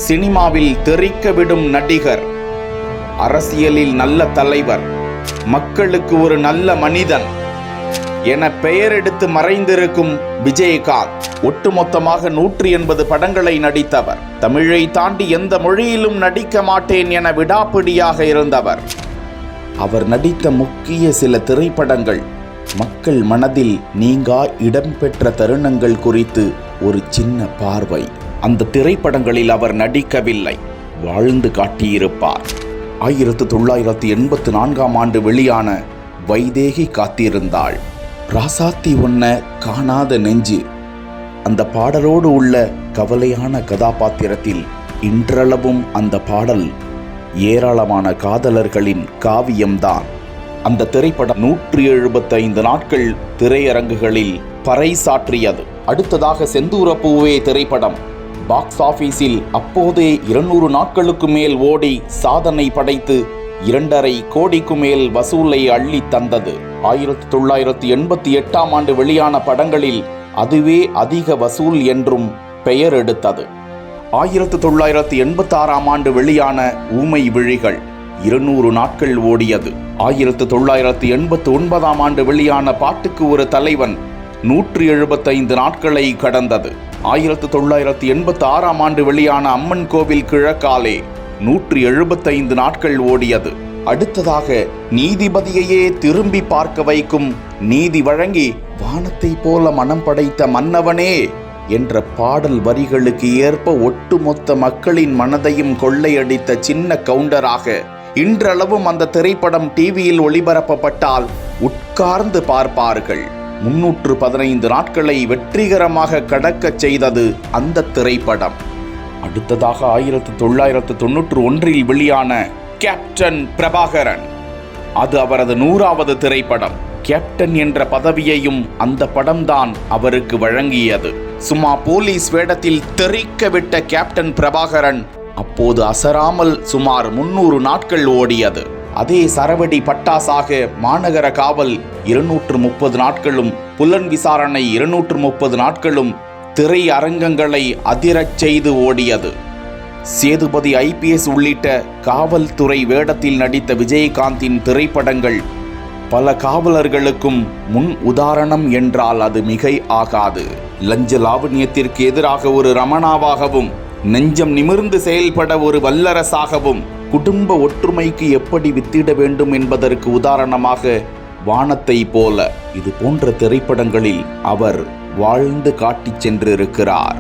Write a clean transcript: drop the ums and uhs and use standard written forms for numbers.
சினிமாவில் தெறிக்க விடும் நடிகர், அரசியலில் நல்ல தலைவர், மக்களுக்கு ஒரு நல்ல மனிதன் என பெயர் எடுத்து மறைந்திருக்கும் விஜயகாந்த் ஒட்டுமொத்தமாக 180 படங்களை நடித்தவர். தமிழை தாண்டி எந்த மொழியிலும் நடிக்க மாட்டேன் என விடாப்பிடியாக இருந்தவர். அவர் நடித்த முக்கிய சில திரைப்படங்கள் மக்கள் மனதில் நீங்கா இடம்பெற்ற தருணங்கள் குறித்து ஒரு சின்ன பார்வை. அந்த திரைப்படங்களில் அவர் நடிக்கவில்லை, வாழ்ந்து காட்டியிருப்பார். 1984ஆம் ஆண்டு வெளியான வைதேகி காத்திருந்தாள், ராசாத்தி ஒன்ன காணாத நெஞ்சு, அந்த பாடலோடு உள்ள கவலையான கதாபாத்திரத்தில் இன்றளவும் அந்த பாடல் ஏராளமான காதலர்களின் காவியம்தான். அந்த திரைப்படம் 175 நாட்கள் திரையரங்குகளில் பறைசாற்றியது. அடுத்ததாக செந்தூரப்பூவே திரைப்படம் பாக்ஸ் ஆபீஸில் அப்போதே 200 நாட்களுக்கு மேல் ஓடி சாதனை படைத்து 2.5 கோடிக்கு மேல் வசூலை அள்ளி தந்தது. 1988ஆம் ஆண்டு வெளியான படங்களில் அதுவே அதிக வசூல் என்றும் பெயர் எடுத்தது. 1986ஆம் ஆண்டு வெளியான ஊமை விழிகள் 200 நாட்கள் ஓடியது. 1989ஆம் ஆண்டு வெளியான பாட்டுக்கு ஒரு தலைவன் 175 நாட்களை கடந்தது. 1986ஆம் ஆண்டு வெளியான அம்மன் கோவில் கிழக்காலே 175 நாட்கள் ஓடியது. அடுத்ததாக நீதிபதியையே திரும்பி பார்க்க வைக்கும் நீதி வழங்கி வானத்தை போல மனம் படைத்த மன்னவனே என்ற பாடல் வரிகளுக்கு ஏற்ப ஒட்டுமொத்த மக்களின் மனதையும் கொள்ளையடித்த சின்ன கவுண்டராக இன்றளவும் அந்த திரைப்படம் டிவியில் ஒளிபரப்பப்பட்டால் உட்கார்ந்து பார்ப்பார்கள். 315 நாட்களை வெற்றிகரமாக கடக்கச் செய்தது அந்த திரைப்படம். அடுத்ததாக 1991இல் வெளியான கேப்டன் பிரபாகரன், அது அவரது 100வது திரைப்படம். கேப்டன் என்ற பதவியையும் அந்த படம்தான் அவருக்கு வழங்கியது. சும்மா போலீஸ் வேடத்தில் தெறிக்க விட்ட கேப்டன் பிரபாகரன் அப்போது அசராமல் சுமார் 300 நாட்கள் ஓடியது. அதே சரவடி பட்டாசாக மாநகர காவல் 230 நாட்களும், புலன் விசாரணை 230 நாட்களும் திரை அரங்கங்களை அதிரச் செய்து ஓடியது. சேதுபதி IPS உள்ளிட்ட காவல்துறை வேடத்தில் நடித்த விஜயகாந்தின் திரைப்படங்கள் பல காவலர்களுக்கும் முன் உதாரணம் என்றால் அது மிகை ஆகாது. லஞ்ச லாவண்யத்திற்கு எதிராக ஒரு ரமணாவாகவும், நெஞ்சம் நிமிர்ந்து செயல்பட ஒரு வல்லரசாகவும், குடும்ப ஒற்றுமைக்கு எப்படி வித்திட வேண்டும் என்பதற்கு உதாரணமாக வானத்தை போல இது போன்ற திரைப்படங்களில் அவர் வாழ்ந்து காட்டிச் சென்றிருக்கிறார்.